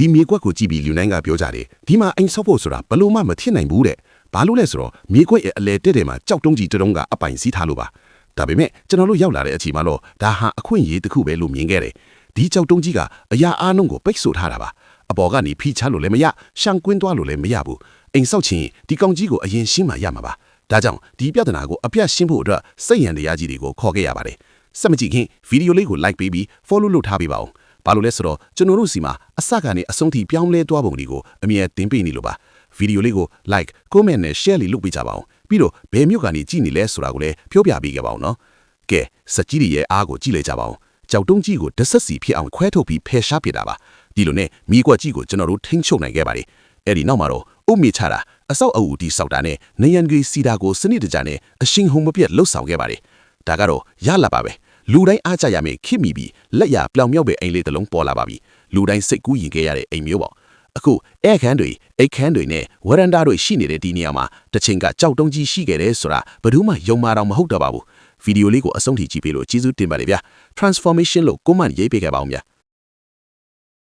ဒီမြေကွက်ကိုကြည့်ပြီးလူနိုင်ကပြောကြတယ်ဒီမှာအိမ်ဆောက်ဖို့ဆိုတာဘလို့မှမဖြစ်နိုင်ဘူးတဲ့ဘာလို့လဲဆိုတော့မြေကွက်ရဲ့အလဲတဲ့မှာကြောက်တုံးကြီးတုံးကအပိုင်စီးထားလို့ပါဒါပေမဲ့ကျွန်တော်တို့ရောက်လာတဲ့အချိန်မှာတော့ဒါဟာအခွင့်အရေးတစ်ခုပဲလို့မြင်ခဲ့တယ်ဒီကြောက်တုံးကြီးကအရာအားလုံးကိုပိတ်ဆို့ထားတာပါအပေါ်ကနေဖိချလို့လည်းမရရှန်ကွင်းသွားလို့လည်းမရဘူးအိမ်ဆောက်ခြင်းဒီကောင်ကြီးကိုအရင်ရှင်းမှရမှာပါဒါကြောင့်ဒီပြဿနာကိုအပြတ်ရှင်းဖို့အတွက်စိတ်ရန်တရားကြီးတွေကိုခေါ်ခဲ့ရပါတယ်စက်မကြည့်ခင်ဗီဒီယိုလေးကို like ပေးပြီး follow လုပ်ထားပေးပါဦးဘာလို့လဲဆိုတော့ကျွန်တော်တို့စီမှာအစကနေအဆုံးထိပြောင်းလဲသွားပုံတွေကိုအမြဲတင်ပေးနေလို့ပါဗီဒီယိုလေးကို like comment နဲ့ share လေးလုပ်ပေးကြပါဦးပြီးတော့ဘယ်မြို့ကနေကြည့်နေလဲဆိုတာကိုလည်းပြောပြပေးခဲ့ပါဦးနော်ကဲစက်ကြီးတွေရဲ့အားကိုကြည့်လိုက်ကြပါဦးကြောက်တုံးကြီးကိုတစ်ဆက်စီဖြစ်အောင်ခွဲထုတ်ပြီးဖယ်ရှားပြတာပါဒီလိုနဲ့မိကွက်ကြီးကိုကျွန်တော်တို့ထိန်းချုပ်နိုင်ခဲ့ပါတယ်အဲ့ဒီနောက်မှာတော့အုတ်မြေချတာအဆောက်အဦတီဆောက်တာနဲ့နေရန်ကြီးစီတာကိုစနစ်တကျနဲ့အရှင်ဟုံမပြတ်လှုပ်ဆောင်ခဲ့ပါတယ်ဒါကတော့ရလာပါပဲလူတိုင်းအားကြရမယ်ခင်မိပြီးလက်ရပြောင်မြောက်ပဲအိမ်လေးတစ်လုံးပေါ်လာပါပြီလူတိုင်းစိတ်ကူးရင်ခဲ့ရတဲ့အိမ်မျိုးပေါ့အခုအဲခန်းတွေအိတ်ခန်းတွေနဲ့ဝရန်တာတွေရှိနေတဲ့ဒီနေရာမှာတစ်ချိန်ကကြောက်တုံးကြီးရှိခဲ့တယ်ဆိုတာဘယ်သူမှယုံမှာတော့မဟုတ်တော့ပါဘူးဗီဒီယိုလေးကိုအဆုံးထိကြည့်ပေးလို့ကျေးဇူးတင်ပါတယ်ဗျာ transformation လို့ comment ရေးပေးခဲ့ပါဦးဗျာ